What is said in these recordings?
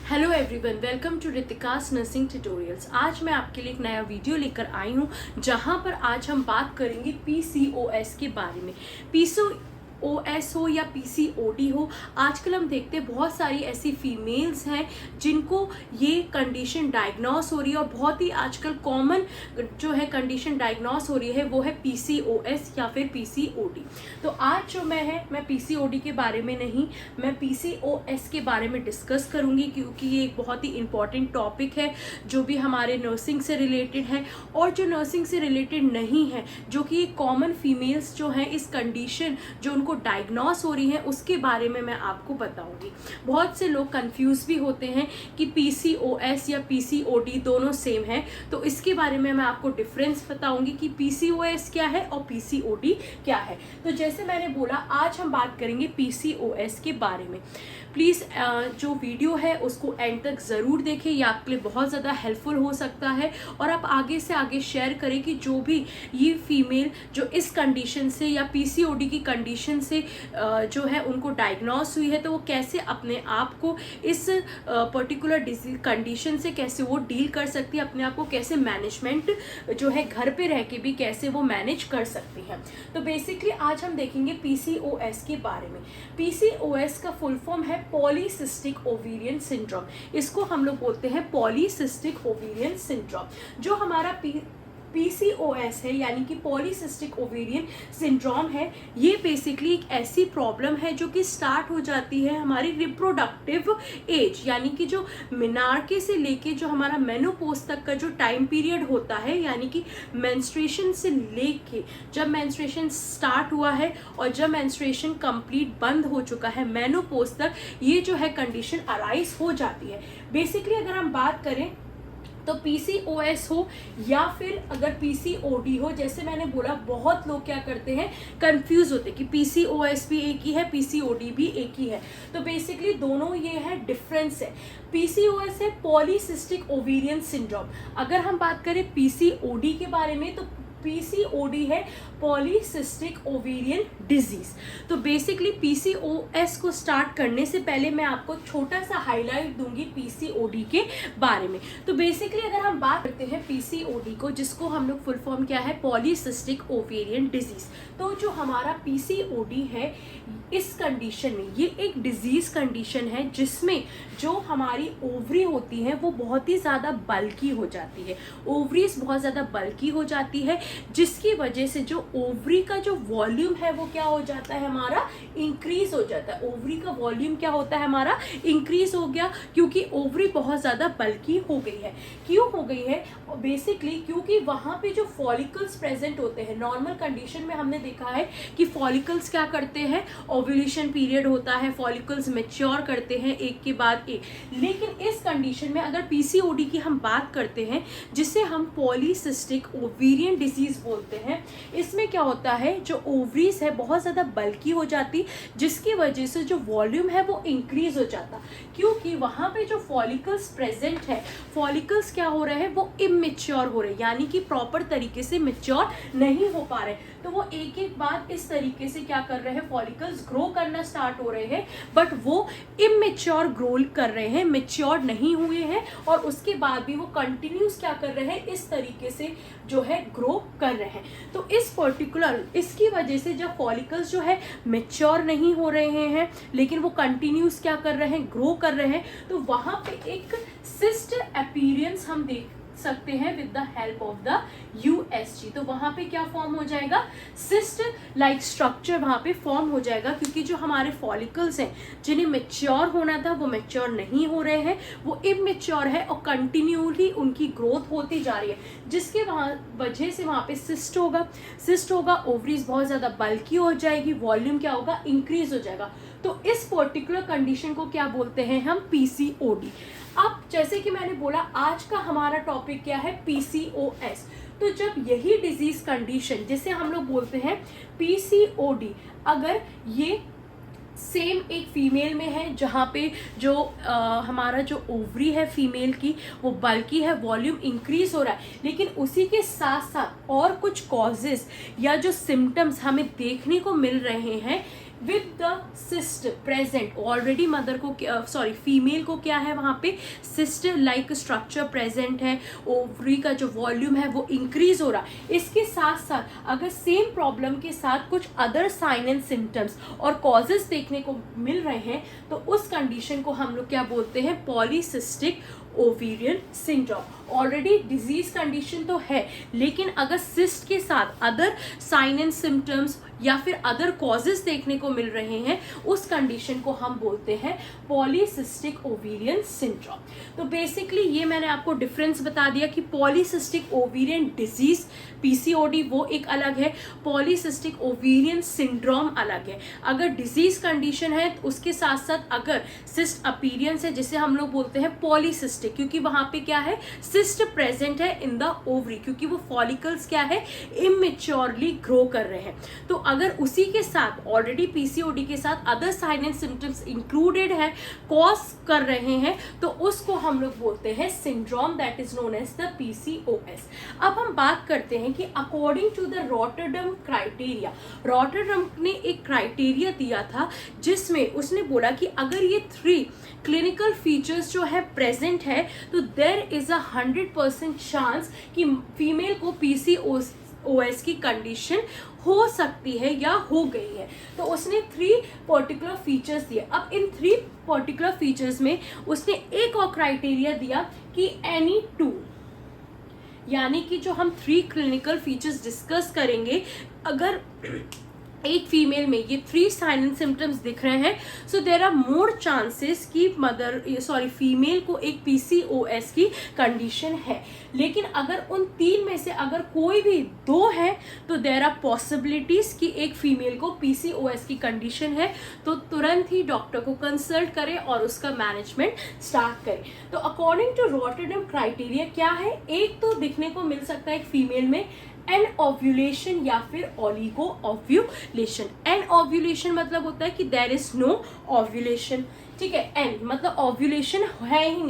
Hello everyone, welcome to Ritika's nursing tutorials. आज मैं आपके लिए एक नया वीडियो लेकर आई हूँ जहाँ पर आज हम बात करेंगे पीसीओएस के बारे में। पीसीओएस हो या पीसीओडी हो, आजकल हम देखते हैं बहुत सारी ऐसी फीमेल्स हैं जिनको ये कंडीशन डायग्नोस हो रही है और बहुत ही आजकल कॉमन जो है कंडीशन डायग्नोस हो रही है वो है पीसीओएस या फिर पीसीओडी। तो आज जो मैं पीसीओडी के बारे में नहीं, मैं पीसीओएस के बारे में डिस्कस करूंगी क्योंकि ये एक बहुत ही इंपॉर्टेंट टॉपिक है जो भी हमारे नर्सिंग से रिलेटेड है और जो नर्सिंग से रिलेटेड नहीं है, जो कि कॉमन फीमेल्स जो हैं इस कंडीशन जो उनको डायग्नोस हो रही है उसके बारे में मैं आपको बताऊंगी। बहुत से लोग कंफ्यूज भी होते हैं कि पीसीओएस या पीसीओडी दोनों सेम है, तो इसके बारे में मैं आपको डिफरेंस बताऊंगी कि पीसीओएस क्या है और पीसीओडी क्या है। तो जैसे मैंने बोला, आज हम बात करेंगे पीसीओएस के बारे में। प्लीज़ जो वीडियो है उसको एंड तक ज़रूर देखें, ये आपके लिए बहुत ज़्यादा हेल्पफुल हो सकता है और आप आगे से आगे शेयर करें कि जो भी ये फीमेल जो इस कंडीशन से या पीसीओडी की कंडीशन से जो है उनको डायग्नोस हुई है, तो वो कैसे अपने आप को इस पर्टिकुलर डिजीज कंडीशन से कैसे वो डील कर सकती है, अपने आप को कैसे मैनेजमेंट जो है घर पे रह के भी कैसे वो मैनेज कर सकती हैं। तो बेसिकली आज हम देखेंगे पीसीओएस के बारे में। पीसीओएस का फुल फॉर्म है पॉलीसिस्टिक ओवेरियन सिंड्रोम। इसको हम लोग बोलते हैं पॉलीसिस्टिक ओवेरियन सिंड्रोम। जो हमारा पीसीओएस है यानी कि पॉलीसिस्टिक ओवेरियन सिंड्रोम है, ये बेसिकली एक ऐसी प्रॉब्लम है जो कि स्टार्ट हो जाती है हमारी रिप्रोडक्टिव एज, यानी कि जो मिनार्के से लेके जो हमारा मेनोपॉज तक का जो टाइम पीरियड होता है, यानी कि मेंस्ट्रुएशन से लेके जब मेंस्ट्रुएशन स्टार्ट हुआ है और जब मेंस्ट्रुएशन कंप्लीट बंद हो चुका है मेनोपॉज तक, ये जो है कंडीशन अराइज हो जाती है। बेसिकली अगर हम बात करें तो पीसीओएस हो या फिर अगर पीसीओडी हो, जैसे मैंने बोला बहुत लोग क्या करते हैं, कंफ्यूज होते हैं कि पीसीओएस भी एक ही है, पीसीओडी भी एक ही है। तो बेसिकली दोनों ये है, डिफरेंस है। पीसीओएस है पॉलीसिस्टिक ओवेरियन सिंड्रोम। अगर हम बात करें पीसीओडी के बारे में तो पीसीओडी है पॉलीसिस्टिक ओवेरियन डिजीज। तो बेसिकली पीसीओएस को स्टार्ट करने से पहले मैं आपको छोटा सा हाईलाइट दूंगी पीसीओडी के बारे में। तो बेसिकली अगर हम बात करते हैं पीसीओडी को, जिसको हम लोग फुल फॉर्म क्या है, पॉलीसिस्टिक ओवेरियन डिजीज। तो जो हमारा पीसीओडी है इस कंडीशन में, ये एक डिजीज कंडीशन है जिसमें जो हमारी ओवरी होती है वो बहुत ही ज़्यादा बल्की हो जाती है। ओवरीज बहुत ज़्यादा बल्की हो जाती है जिसकी वजह से जो ओवरी का जो वॉल्यूम है वो क्या हो जाता है, हमारा इंक्रीज हो जाता है। ओवरी का वॉल्यूम क्या होता है, हमारा इंक्रीज हो गया, क्योंकि ओवरी बहुत ज़्यादा बल्की हो गई है। क्यों हो गई है? बेसिकली क्योंकि वहाँ पे जो फॉलिकल्स प्रेजेंट होते हैं, नॉर्मल कंडीशन में हमने देखा है कि फॉलिकल्स क्या करते हैं, ओव्यूलेशन पीरियड होता है, फॉलिकल्स मैच्योर करते हैं एक के बाद एक। लेकिन इस कंडीशन में अगर पीसीओडी की हम बात करते हैं, जिसे हम पॉलीसिस्टिक ओवेरियन डिजीज बोलते हैं, इसमें क्या होता है, जो ओवरीज है बहुत ज़्यादा बल्की हो जाती, जिसकी वजह से जो वॉल्यूम है वो इंक्रीज हो जाता, क्योंकि वहाँ पे जो फॉलिकल्स प्रेजेंट है, फॉलिकल्स क्या हो रहे हैं, वो इमेच्योर हो रहे हैं, यानी कि प्रॉपर तरीके से मैच्योर नहीं हो पा रहे। तो वो एक एक बार इस तरीके से क्या कर रहे हैं, फॉलिकल्स ग्रो करना स्टार्ट हो रहे हैं, बट वो इमेच्योर ग्रो कर रहे हैं, मैच्योर नहीं हुए हैं, और उसके बाद भी वो कंटिन्यूस क्या कर रहे हैं, इस तरीके से जो है ग्रो कर रहे हैं। तो इस पर्टिकुलर इसकी वजह से जब फॉलिकल्स जो है मैच्योर नहीं हो रहे हैं लेकिन वो कंटिन्यूस क्या कर रहे हैं, ग्रो कर रहे हैं, तो वहाँ पे एक सिस्ट अपीयरेंस हम देख सकते हैं with the help of the USG. तो वहाँ पे क्या फॉर्म हो जाएगा, सिस्ट लाइक स्ट्रक्चर वहाँ पे फॉर्म हो जाएगा, क्योंकि जो हमारे फॉलिकल्स हैं जिन्हें मैच्योर होना था वो मैच्योर नहीं हो रहे हैं, वो इमेच्योर है और कंटिन्यूली उनकी ग्रोथ होती जा रही है, जिसके वजह से वहाँ पे सिस्ट होगा, ओवरीज बहुत ज़्यादा बल्की हो जाएगी, वॉल्यूम क्या होगा, इंक्रीज हो जाएगा। तो इस पर्टिकुलर कंडीशन को क्या बोलते हैं हम, पीसीओडी। अब जैसे कि मैंने बोला, आज का हमारा टॉपिक क्या है, पीसीओएस। तो जब यही डिजीज कंडीशन जिसे हम लोग बोलते हैं पीसीओडी, अगर ये सेम एक फीमेल में है जहाँ पे जो हमारा जो ओवरी है फीमेल की वो बल्कि है, वॉल्यूम इंक्रीज हो रहा है, लेकिन उसी के साथ साथ और कुछ कॉजेस या जो सिम्टम्स हमें देखने को मिल रहे हैं with the cyst present, already mother को फीमेल को क्या है वहाँ पे सिस्ट लाइक स्ट्रक्चर प्रेजेंट है, ओवरी का जो वॉल्यूम है वो इंक्रीज हो रहा है। इसके साथ साथ अगर सेम प्रॉब्लम के साथ कुछ अदर साइन एंड सिम्टम्स और कॉजेज देखने को मिल रहे हैं तो उस कंडीशन को हम लोग क्या बोलते हैं, polycystic ovarian syndrome. Already disease condition तो है, लेकिन अगर सिस्ट के साथ अदर साइन एंड सिम्टम्स या फिर अदर कॉजेज देखने को मिल रहे हैं, उस कंडीशन को हम बोलते हैं पॉलीसिस्टिक ओवेरियन सिंड्रोम। तो बेसिकली ये मैंने आपको डिफरेंस बता दिया कि पॉलीसिस्टिक ओवेरियन डिजीज पीसीओडी वो एक अलग है, पॉलीसिस्टिक ओवेरियन सिंड्रोम अलग है। अगर डिजीज कंडीशन है तो उसके साथ साथ अगर सिस्ट अपीयरेंस है, जिसे हम लोग बोलते हैं पॉलीसिस्टिक, क्योंकि वहां पे क्या है, सिस्ट प्रेजेंट है इन द ओवरी, क्योंकि वो फॉलिकल्स क्या है, इमेच्योरली ग्रो कर रहे हैं। तो अगर उसी के साथ ऑलरेडी पीसीओडी के साथ other sign and symptoms included है, कॉज कर रहे हैं, तो उसको हम लोग बोलते हैं syndrome, that is known as the PCOS. अब हम बात करते हैं कि according to the Rotterdam criteria, Rotterdam ने एक क्राइटेरिया दिया था जिसमें उसने बोला कि अगर ये 3 क्लिनिकल फीचर्स जो है प्रेजेंट है तो देयर इज अ 100% चांस कि फीमेल को पीसीओएस की कंडीशन हो सकती है या हो गई है। तो उसने 3 पर्टिकुलर फीचर्स दिए। अब इन 3 पर्टिकुलर फीचर्स में उसने एक और क्राइटेरिया दिया कि एनी 2, यानी कि जो हम 3 क्लिनिकल फीचर्स डिस्कस करेंगे, अगर एक फीमेल में ये 3 साइन एंड सिम्टम्स दिख रहे हैं, so there are more chances कि फीमेल को एक पीसीओएस की कंडीशन है। लेकिन अगर उन 3 में से अगर कोई भी 2 है तो देयर आर पॉसिबिलिटीज कि एक फीमेल को पीसीओएस की कंडीशन है, तो तुरंत ही डॉक्टर को कंसल्ट करें और उसका मैनेजमेंट स्टार्ट करें। तो अकॉर्डिंग टू रॉटरडम क्राइटेरिया क्या है, एक तो दिखने को मिल सकता है एक फीमेल में एन ओव्यूलेशन या फिर ओलिगो ओव्यूलेशन। एन ओव्यूलेशन मतलब होता है कि देयर इज नो ओव्यूलेशन, ठीक है। एन मतलब ओव्यूलेशन है ही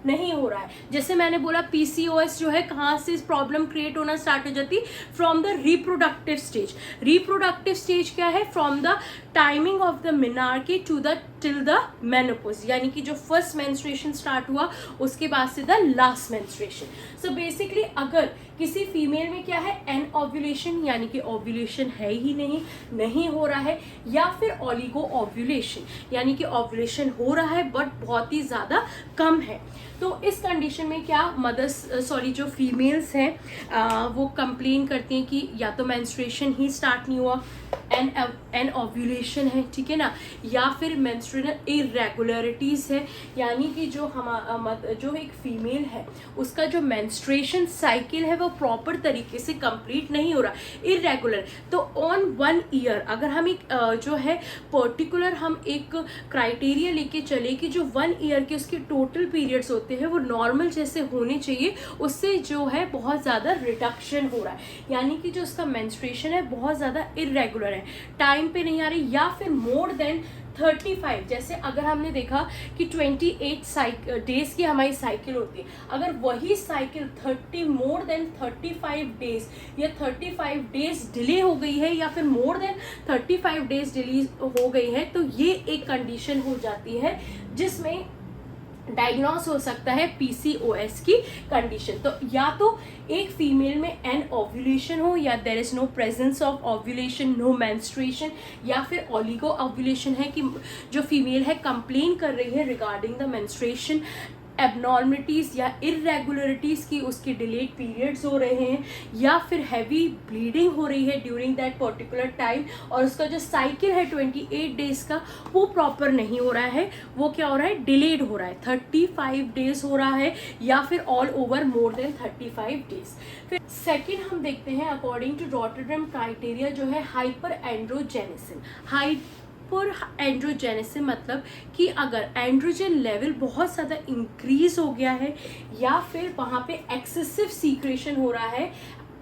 नहीं हो रहा है। जैसे मैंने बोला पीसीओएस जो है कहाँ से प्रॉब्लम क्रिएट होना स्टार्ट हो जाती, from the reproductive stage. Reproductive stage क्या है, from the timing of the menarche to the till the menopause, यानी कि जो फर्स्ट मेंस्ट्रुएशन स्टार्ट हुआ उसके बाद से the last menstruation. So basically अगर किसी फीमेल में क्या है, एन ओव्यूलेशन यानी कि ओव्यूलेशन है ही नहीं हो रहा है, या फिर ओलिगो ओव्यूलेशन यानी कि ओव्यूलेशन हो रहा है बट बहुत ही ज़्यादा कम है, तो इस कंडीशन में क्या जो फीमेल्स हैं वो कंप्लेन करती हैं कि या तो मेंस्ट्रुएशन ही स्टार्ट नहीं हुआ, एन ओव्यूलेशन है, ठीक है ना, या फिर मेंस्ट्रुअल इरेगुलरिटीज है, यानी कि जो एक फीमेल है उसका जो मेंस्ट्रुएशन साइकिल है वो प्रॉपर तरीके से कंप्लीट नहीं हो रहा, इरेगुलर। तो ऑन 1 ईयर अगर हम एक जो है पर्टिकुलर हम एक क्राइटेरिया लेके चले कि जो 1 ईयर के उसके टोटल पीरियड्स होते हैं वो नॉर्मल जैसे होने चाहिए, उससे जो है बहुत ज़्यादा रिडक्शन हो रहा है, यानी कि जो उसका मेंस्ट्रुएशन है बहुत ज़्यादा इरेगुलर है, टाइम पे नहीं आ रही, या फिर मोर देन 35, जैसे अगर हमने देखा कि 28 डेज की हमारी साइकिल होती है, अगर वही साइकिल मोर देन 35 डेज या 35 डेज डिले हो गई है या फिर मोर देन 35 डेज डिले हो गई है, तो ये एक कंडीशन हो जाती है जिसमें डायग्नोस हो सकता है पीसीओएस की कंडीशन। तो या तो एक फीमेल में एन ओव्यूलेशन हो, या there is no presence of ovulation, no menstruation, या फिर ओलिगो ओव्यूलेशन है कि जो फीमेल है कंप्लेन कर रही है रिगार्डिंग द मेंस्ट्रुएशन एबनॉर्मलिटीज़ या इरेगुलरिटीज़ की उसके डिलेड पीरियड्स हो रहे हैं, या फिर हैवी ब्लीडिंग हो रही है ड्यूरिंग दैट पर्टिकुलर टाइम, और उसका जो साइकिल है 28 डेज का वो प्रॉपर नहीं हो रहा है, वो क्या हो रहा है, डिलेड हो रहा है, 35 डेज हो रहा है, या फिर all over more than 35 days. फिर सेकेंड हम देखते हैं अकॉर्डिंग टू रॉटरडम क्राइटेरिया जो है हाइपर एंड्रोजेनिसिस। एंड्रोजेनेसिस मतलब कि अगर एंड्रोजन लेवल बहुत ज़्यादा इंक्रीज हो गया है या फिर वहाँ पे एक्सेसिव सीक्रेशन हो रहा है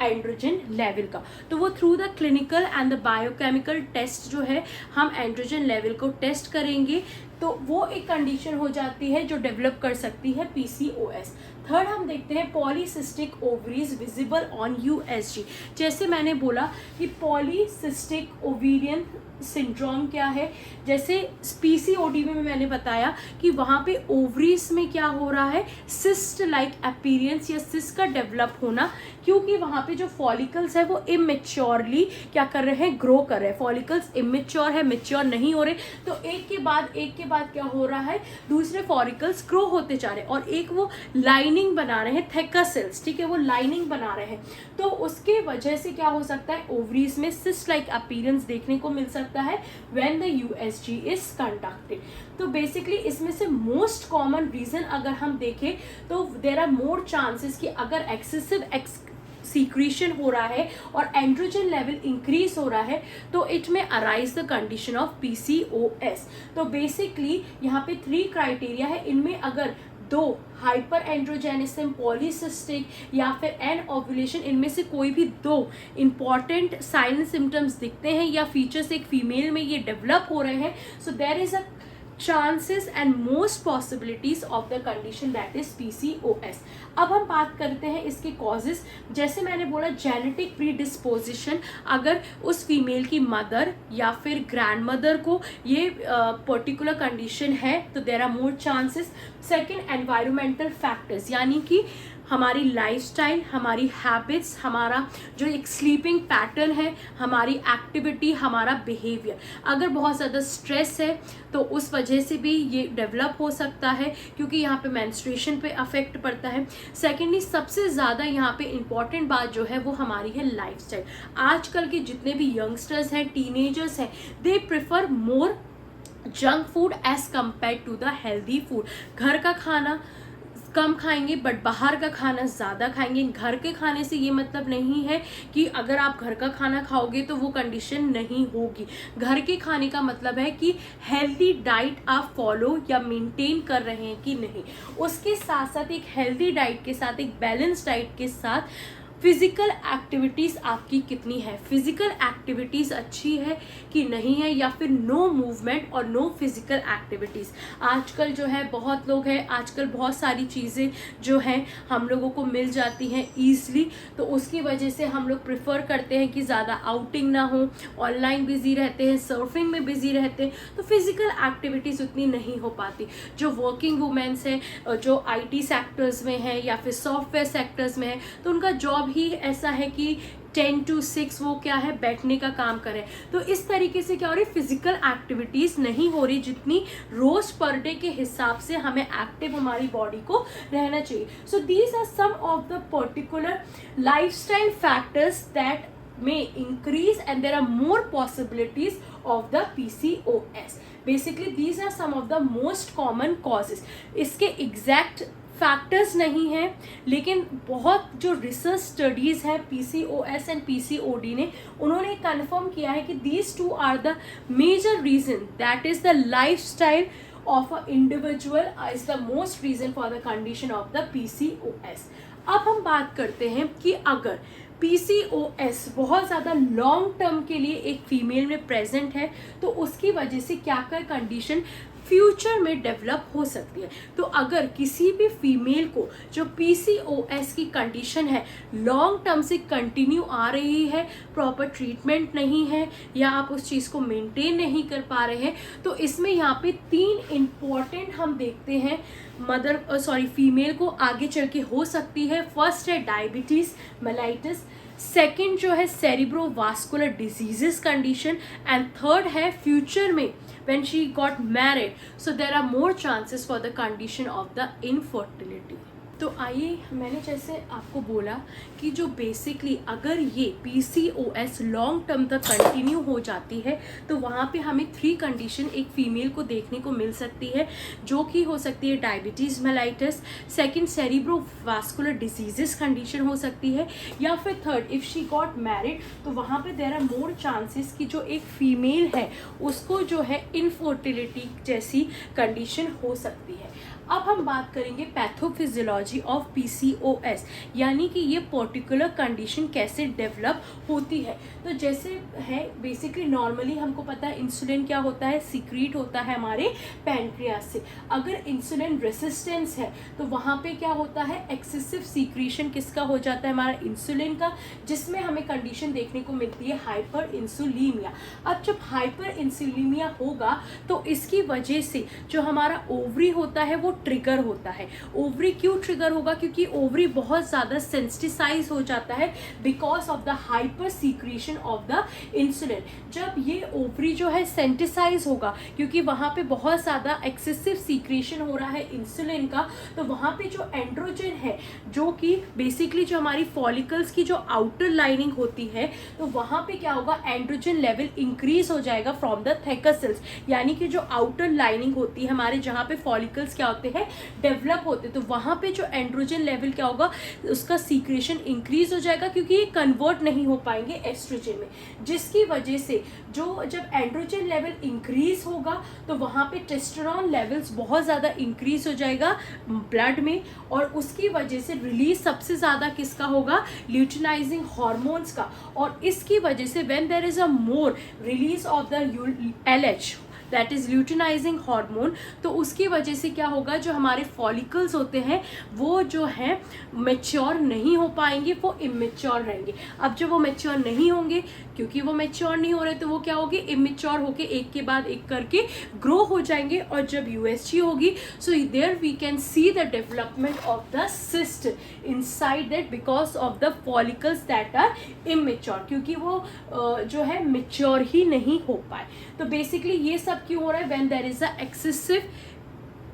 एंड्रोजन लेवल का, तो वो through the clinical and the biochemical test जो है हम एंड्रोजन लेवल को टेस्ट करेंगे, तो वो एक कंडीशन हो जाती है जो डेवलप कर सकती है पीसीओएस। थर्ड हम देखते हैं polycystic ovaries visible on USG. जैसे मैंने बोला कि पॉलीसिस्टिक ओवेरियन सिंड्रोम क्या है, जैसे पीसीओडी में मैंने बताया कि वहाँ पे ओवरीज में क्या हो रहा है, सिस्ट लाइक अपीयरेंस या सिस्ट का डेवलप होना, क्योंकि वहाँ पे जो फॉलिकल्स है वो इमेच्योरली क्या कर रहे हैं, ग्रो कर रहे हैं। फॉलिकल्स इमेच्योर है, मेच्योर नहीं हो रहे, तो एक के बाद क्या हो रहा है, दूसरे फॉलिकल्स ग्रो होते जा रहे हैं और एक वो लाइनिंग बना रहे हैं, थेका सेल्स, ठीक है, वो लाइनिंग बना रहे हैं। तो उसके वजह से क्या हो सकता है, ओवरीज में सिस्ट लाइक अपीयरेंस देखने को मिल सकता है when the USG is conducted. तो बेसिकली इसमें से मोस्ट कॉमन रीजन अगर हम देखें तो देयर आर मोर चांसेस कि अगर एक्सेसिव सीक्रेशन हो रहा है और एंड्रोजन लेवल इंक्रीज हो रहा है तो इट में arise the condition of PCOS. तो बेसिकली यहाँ पे 3 क्राइटेरिया है, इनमें अगर 2 हाइपर एंड्रोजेनिज्म, पॉलीसिस्टिक या फिर एन ओव्यूलेशन, इनमें से कोई भी 2 इंपॉर्टेंट साइन सिम्टम्स दिखते हैं या फीचर्स एक फीमेल में ये डेवलप हो रहे हैं, so there is a chances and most possibilities of the condition that is PCOS। अब हम बात करते हैं इसके causes। जैसे मैंने बोला जेनेटिक प्रीडिस्पोजिशन, अगर उस फीमेल की मदर या फिर ग्रैंड मदर को ये पर्टिकुलर कंडीशन है तो there are more chances. Second, environmental factors, यानी कि हमारी लाइफस्टाइल, हमारी हैबिट्स, हमारा जो एक स्लीपिंग पैटर्न है, हमारी एक्टिविटी, हमारा बिहेवियर, अगर बहुत ज़्यादा स्ट्रेस है तो उस वजह से भी ये डेवलप हो सकता है, क्योंकि यहाँ पे मेंस्ट्रुएशन पे अफेक्ट पड़ता है। सेकेंडली सबसे ज़्यादा यहाँ पे इम्पॉर्टेंट बात जो है वो हमारी है लाइफस्टाइल। आजकल के जितने भी यंगस्टर्स हैं, टीनेजर्स हैं, they prefer more junk food as compared to the healthy food. घर का खाना कम खाएंगे बट बाहर का खाना ज़्यादा खाएंगे। घर के खाने से ये मतलब नहीं है कि अगर आप घर का खाना खाओगे तो वो कंडीशन नहीं होगी। घर के खाने का मतलब है कि हेल्दी डाइट आप फॉलो या मेंटेन कर रहे हैं कि नहीं। उसके साथ साथ एक हेल्दी डाइट के साथ, एक बैलेंस डाइट के साथ फिजिकल एक्टिविटीज़ आपकी कितनी है, फिजिकल एक्टिविटीज़ अच्छी है कि नहीं है, या फिर नो मूवमेंट और नो फिजिकल एक्टिविटीज़। आजकल जो है बहुत लोग हैं, आजकल बहुत सारी चीज़ें जो हैं हम लोगों को मिल जाती हैं ईजली, तो उसकी वजह से हम लोग प्रेफर करते हैं कि ज़्यादा आउटिंग ना हो, ऑनलाइन बिजी रहते हैं, सर्फिंग में बिजी रहते हैं, तो फिजिकल एक्टिविटीज़ उतनी नहीं हो पाती। जो वर्किंग वुमेन्स हैं, जो IT सेक्टर्स में हैं या फिर सॉफ्टवेयर सेक्टर्स में हैं, तो उनका जॉब ही ऐसा है कि 10 to 6 वो क्या है, बैठने का काम करें। तो इस तरीके से क्या हो रही है, फिजिकल एक्टिविटीज़ नहीं हो रही जितनी रोज पर डे के हिसाब से हमें एक्टिव हमारी बॉडी को रहना चाहिए। So these are some of the particular lifestyle factors that may increase and there are more possibilities of the PCOS. Basically these are some of the most common causes. इसके exact factors नहीं हैं, लेकिन बहुत जो research studies है PCOS and PCOD ने, उन्होंने confirm किया है कि these 2 are the major reason, that is the lifestyle of an individual is the most reason for the condition of the PCOS। अब हम बात करते हैं कि अगर PCOS बहुत ज़्यादा लॉन्ग टर्म के लिए एक फीमेल में प्रेजेंट है तो उसकी वजह से क्या क्या कंडीशन फ्यूचर में डेवलप हो सकती है। तो अगर किसी भी फीमेल को जो PCOS की कंडीशन है लॉन्ग टर्म से कंटिन्यू आ रही है, प्रॉपर ट्रीटमेंट नहीं है या आप उस चीज़ को मेंटेन नहीं कर पा रहे हैं, तो इसमें यहाँ पे 3 इम्पॉर्टेंट हम देखते हैं फीमेल को आगे चल के हो सकती है। फर्स्ट है डायबिटीज़ मेलाइटिस, सेकंड जो है सेरिब्रोवास्कुलर डिजीजेस कंडीशन, एंड थर्ड है फ्यूचर में when she got married, so there are more chances for the condition of the infertility। तो आइए, मैंने जैसे आपको बोला कि जो बेसिकली अगर ये PCOS लॉन्ग टर्म तक कंटिन्यू हो जाती है तो वहाँ पे हमें 3 कंडीशन एक फ़ीमेल को देखने को मिल सकती है, जो कि हो सकती है diabetes mellitus, second cerebrovascular diseases condition हो सकती है, या फिर third if she got married तो वहाँ पे देयर आर मोर चांसेस कि जो एक फ़ीमेल है उसको जो है इनफर्टिलिटी जैसी कंडीशन हो सकती है। अब हम बात करेंगे पैथोफिजियोलॉजी ऑफ पीसीओएस, यानी कि ये पर्टिकुलर कंडीशन कैसे डेवलप होती है। तो जैसे है बेसिकली नॉर्मली हमको पता है इंसुलिन क्या होता है, सीक्रेट होता है हमारे पैनक्रियास से। अगर इंसुलिन रेसिस्टेंस है तो वहाँ पे क्या होता है, एक्सेसिव सीक्रेशन किसका हो जाता है, हमारा इंसुलिन का, जिसमें हमें कंडीशन देखने को मिलती है हाइपर इंसुलिमिया। अब जब हाइपर इंसुलिमिया होगा तो इसकी वजह से जो हमारा ओवरी होता है वो ट्रिगर होता है। ओवरी क्यों ट्रिगर होगा, क्योंकि ओवरी बहुत ज़्यादा सेंसिटाइज हो जाता है because of the hyper secretion of the insulin. जब ये ओवरी जो है सेंसिटाइज होगा क्योंकि वहाँ पे बहुत ज़्यादा एक्सेसिव सीक्रेशन हो रहा है इंसुलिन का, तो वहाँ पे जो एंड्रोजन है, जो कि बेसिकली जो हमारी फॉलिकल्स की जो आउटर लाइनिंग होती है, तो वहाँ पे क्या होगा, एंड्रोजन लेवल इंक्रीज हो जाएगा फ्रॉम द थेकर सेल्स, यानी कि जो आउटर लाइनिंग होती है हमारे, जहाँ पे फॉलिकल्स क्या होते हैं, डेवलप होते हैं, तो वहाँ पे जो एंड्रोजन लेवल क्या होगा, उसका सीक्रेशन इंक्रीज हो जाएगा क्योंकि ये कन्वर्ट नहीं हो पाएंगे एस्ट्रोजन में, जिसकी वजह से जो जब एंड्रोजन लेवल इंक्रीज होगा तो वहाँ पे टेस्टोस्टेरोन लेवल्स बहुत ज़्यादा इंक्रीज हो जाएगा ब्लड में, और उसकी वजह से रिलीज सबसे ज़्यादा किसका होगा, ल्यूटिनाइजिंग हार्मोन्स का। और इसकी वजह से when there is a more release of the LH, that is luteinizing hormone, तो उसकी वजह से क्या होगा, जो हमारे फॉलिकल्स होते हैं वो जो है मैच्योर नहीं हो पाएंगे, वो इमेच्योर रहेंगे। अब जब वो मैच्योर नहीं होंगे, क्योंकि वो मैच्योर नहीं हो रहे, तो वो क्या होगी, इमेच्योर होके एक के बाद एक करके ग्रो हो जाएंगे। और जब USG होगी, so there we can see the development of the cyst inside that because of the follicles that are immature, क्योंकि वो जो है मैच्योर ही नहीं हो पाए। तो बेसिकली ये सब क्यों हो रहा है, when there is a excessive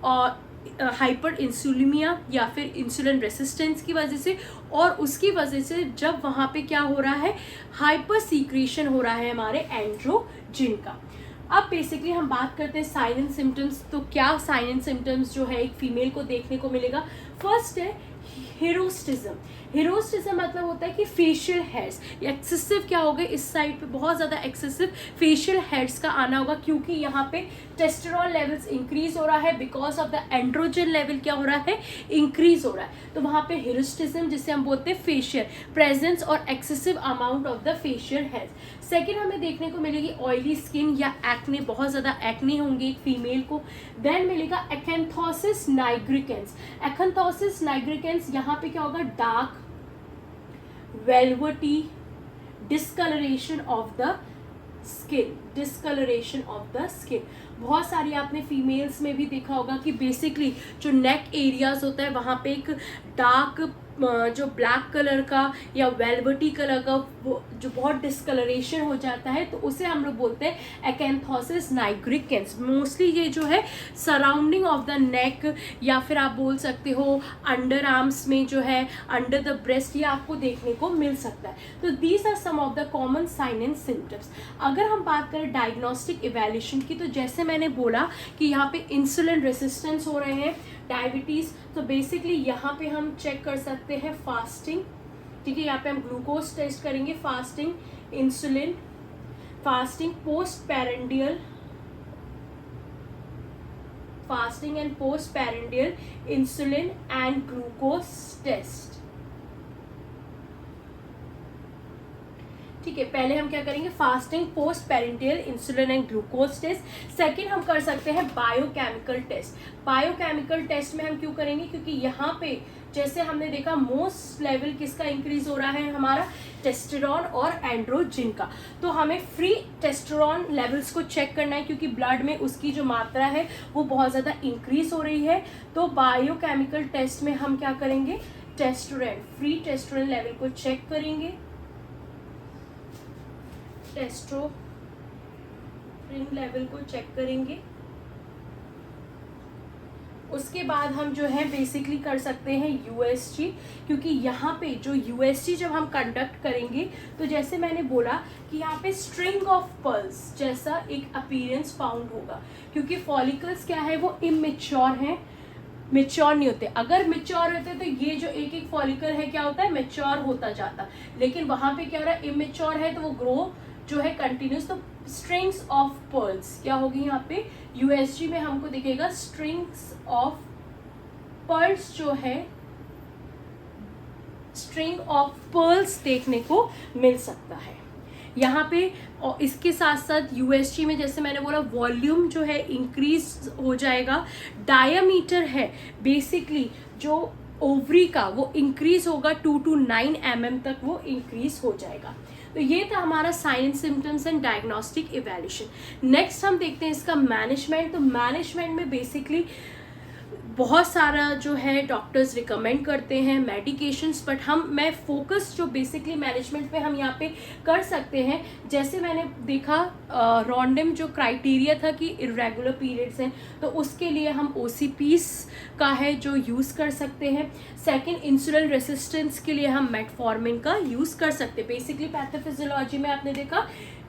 और हाइपर इंसुलिमिया या फिर इंसुलिन रेसिस्टेंस की वजह से, और उसकी वजह से जब वहाँ पे क्या हो रहा है, हाइपर सीक्रेशन हो रहा है हमारे एंड्रोजन का। अब बेसिकली हम बात करते हैं साइन एंड सिम्टम्स। तो क्या साइन एंड सिम्टम्स जो है एक फीमेल को देखने को मिलेगा, फर्स्ट है हिरोस्टिज्म। हिरोस्टिज्म मतलब होता है कि फेशियल हेयर्स एक्सेसिव क्या हो गए, इस साइड पे बहुत ज़्यादा एक्सेसिव फेशियल हेयर्स का आना होगा, क्योंकि यहाँ पे टेस्टोस्टेरोन लेवल्स इंक्रीज हो रहा है because of the androgen level क्या हो रहा है, इंक्रीज हो रहा है। तो वहाँ पे हिरोस्टिज्म जिसे हम बोलते हैं फेशियल प्रेजेंस और excessive amount of the facial hairs. Second हमें देखने को मिलेगी ऑयली स्किन या एक्ने, बहुत ज़्यादा एक्ने होंगे एक फीमेल को। देन मिलेगा एक्ैंथोसिस नाइग्रिकेंस। एक्ैंथोसिस नाइग्रिकेंस यहाँ पे क्या होगा, dark velvety discoloration of the skin, discoloration of the skin. बहुत सारी आपने फीमेल्स में भी देखा होगा कि बेसिकली जो नेक एरियाज होता है वहाँ पे एक डार्क जो ब्लैक कलर का या वेलवेटी कलर का वो जो बहुत डिस्कलरेशन हो जाता है, तो उसे हम लोग बोलते हैं एक्ैंथोसिस नाइग्रिकेंस। मोस्टली ये जो है सराउंडिंग ऑफ द नेक या फिर आप बोल सकते हो अंडर आर्म्स में जो है, अंडर द ब्रेस्ट, ये आपको देखने को मिल सकता है। तो these are some of the common sign and symptoms. अगर हम बात करें डायग्नोस्टिक इवैल्यूएशन की, तो जैसे मैंने बोला कि यहाँ पे इंसुलिन रेसिस्टेंस हो रहे हैं, डायबिटीज़, तो बेसिकली यहाँ पे हम चेक कर सकते हैं फास्टिंग, ठीक है, यहाँ पे हम ग्लूकोज टेस्ट करेंगे, fasting, insulin, fasting, post prandial, fasting and post prandial insulin and glucose test. ठीक है, पहले हम क्या करेंगे, fasting, post prandial insulin and glucose test. Second हम कर सकते हैं बायोकेमिकल टेस्ट। बायोकेमिकल टेस्ट में हम क्यों करेंगे, क्योंकि यहाँ पे जैसे हमने देखा मोस्ट लेवल किसका इंक्रीज हो रहा है, हमारा टेस्टोस्टेरोन और एंड्रोजन का। तो हमें फ्री टेस्टोस्टेरोन लेवल्स को चेक करना है, क्योंकि ब्लड में उसकी जो मात्रा है वो बहुत ज़्यादा इंक्रीज हो रही है। तो बायोकेमिकल टेस्ट में हम क्या करेंगे, टेस्टोस्टेरोन, फ्री टेस्टोस्टेरोन लेवल को चेक करेंगे, टेस्टोस्टेरोन लेवल को चेक करेंगे। उसके बाद हम जो है बेसिकली कर सकते हैं USG, क्योंकि यहाँ पे जो USG जब हम कंडक्ट करेंगे, तो जैसे मैंने बोला कि यहाँ पे स्ट्रिंग ऑफ पल्स जैसा एक अपीयरेंस फाउंड होगा, क्योंकि फॉलिकल्स क्या है, वो इमेच्योर हैं, मेच्योर नहीं होते। अगर मेच्योर होते तो ये जो एक एक फॉलिकल है क्या होता है, मेच्योर होता जाता, लेकिन वहाँ पे क्या हो रहा है, इमेच्योर है, तो वो ग्रो जो है कंटिन्यूस। तो स्ट्रिंग्स ऑफ पर्ल्स क्या होगी यहाँ पे, USG में हमको दिखेगा स्ट्रिंग्स ऑफ पर्ल्स जो है, स्ट्रिंग ऑफ पर्ल्स देखने को मिल सकता है यहाँ पे। और इसके साथ साथ यूएसजी में जैसे मैंने बोला वॉल्यूम जो है इंक्रीज हो जाएगा, डायमीटर है बेसिकली जो ओवरी का वो इंक्रीज होगा 2 to 9 mm तक वो इंक्रीज हो जाएगा। तो ये था हमारा sign and symptoms and diagnostic evaluation. Next हम देखते हैं इसका मैनेजमेंट। तो मैनेजमेंट में बेसिकली बहुत सारा जो है डॉक्टर्स रिकमेंड करते हैं मेडिकेशंस, बट मैं फोकस जो बेसिकली मैनेजमेंट पे हम यहाँ पे कर सकते हैं, जैसे मैंने देखा रॉन्डम जो क्राइटेरिया था कि इरेगुलर पीरियड्स हैं, तो उसके लिए हम OCPs का है जो यूज़ कर सकते हैं। सेकंड, इंसुलिन रेसिस्टेंस के लिए हम मेटफॉर्मिन का यूज़ कर सकते हैं। बेसिकली पैथोफिजियोलॉजी में आपने देखा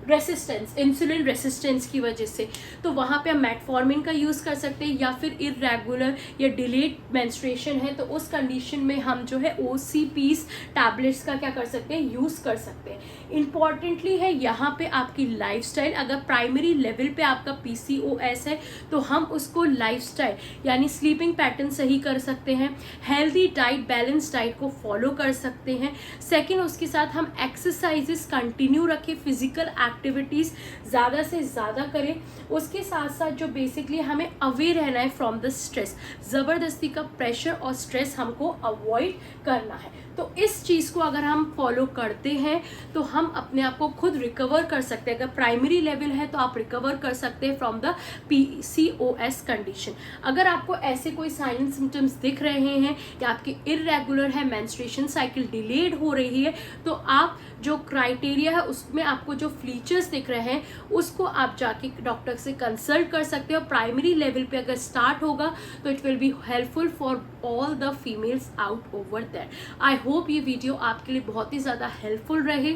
रेसिस्टेंस, इंसुलिन रेसिस्टेंस की वजह से, तो वहाँ पे हम मेटफॉर्मिन का यूज़ कर सकते हैं। या फिर इरेगुलर या डिलेड मेंस्ट्रुएशन है तो उस कंडीशन में हम जो है OCPs टैबलेट्स का क्या कर सकते हैं, यूज़ कर सकते हैं। इम्पॉर्टेंटली है यहाँ पे आपकी लाइफस्टाइल। अगर प्राइमरी लेवल पे आपका PCOS है तो हम उसको लाइफस्टाइल यानी स्लीपिंग पैटर्न सही कर सकते हैं, हेल्दी डाइट, बैलेंस डाइट को फॉलो कर सकते हैं। सेकेंड, उसके साथ हम एक्सरसाइजेस कंटिन्यू रखें, फिजिकल एक्टिविटीज़ ज़्यादा से ज़्यादा करें। उसके साथ साथ जो बेसिकली हमें अवेयर रहना है फ्रॉम द स्ट्रेस, ज़बरदस्ती का प्रेशर और स्ट्रेस हमको अवॉइड करना है। तो इस चीज़ को अगर हम फॉलो करते हैं तो हम अपने आप को खुद रिकवर कर सकते हैं। अगर प्राइमरी लेवल है तो आप रिकवर कर सकते हैं फ्रॉम द PCOS कंडीशन। अगर आपको ऐसे कोई साइन एंड सिम्टम्स दिख रहे हैं या आपके इरेगुलर है, मेंस्ट्रुएशन साइकिल डिलेड हो रही है, तो आप जो क्राइटेरिया है उसमें आपको जो फीचर्स दिख रहे हैं उसको आप जाके डॉक्टर से कंसल्ट कर सकते हो। प्राइमरी लेवल पे अगर स्टार्ट होगा तो it will be helpful for all the females out over there. I hope ये वीडियो आपके लिए बहुत ही ज़्यादा हेल्पफुल रहे।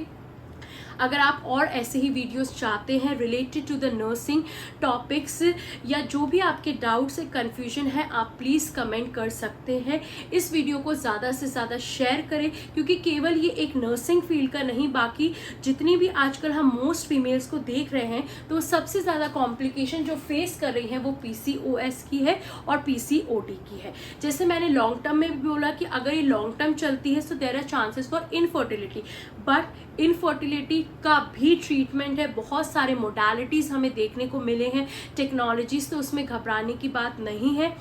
अगर आप और ऐसे ही वीडियोस चाहते हैं related to the nursing topics या जो भी आपके डाउट्स या कन्फ्यूजन है, आप प्लीज़ कमेंट कर सकते हैं। इस वीडियो को ज़्यादा से ज़्यादा शेयर करें, क्योंकि केवल ये एक नर्सिंग फील्ड का नहीं, बाकी जितनी भी आजकल हम मोस्ट फीमेल्स को देख रहे हैं तो सबसे ज़्यादा कॉम्प्लिकेशन जो फेस कर रही हैं वो PCOS की है और PCOD की है। जैसे मैंने लॉन्ग टर्म में भी बोला कि अगर ये लॉन्ग टर्म चलती है तो there are chances for infertility, but infertility का भी ट्रीटमेंट है। बहुत सारे मोडालिटीज़ हमें देखने को मिले हैं, टेक्नोलॉजीज़, तो उसमें घबराने की बात नहीं है।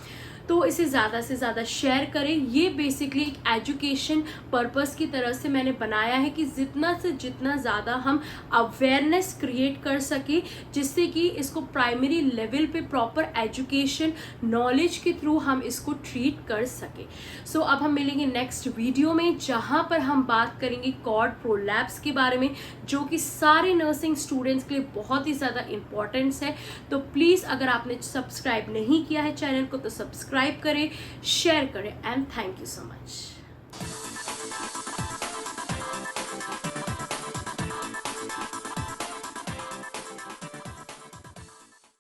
तो इसे ज़्यादा से ज़्यादा शेयर करें। ये बेसिकली एक एजुकेशन पर्पस की तरह से मैंने बनाया है कि जितना से जितना ज़्यादा हम अवेयरनेस क्रिएट कर सके, जिससे कि इसको प्राइमरी लेवल पे प्रॉपर एजुकेशन नॉलेज के थ्रू हम इसको ट्रीट कर सके। सो अब हम मिलेंगे नेक्स्ट वीडियो में, जहाँ पर हम बात करेंगे कॉर्ड प्रोलैप्स के बारे में, जो कि सारे नर्सिंग स्टूडेंट्स के लिए बहुत ही ज़्यादा इम्पॉर्टेंस है। तो प्लीज़ अगर आपने सब्सक्राइब नहीं किया है चैनल को तो सब्सक्राइब करें, शेयर करें, and thank you so much.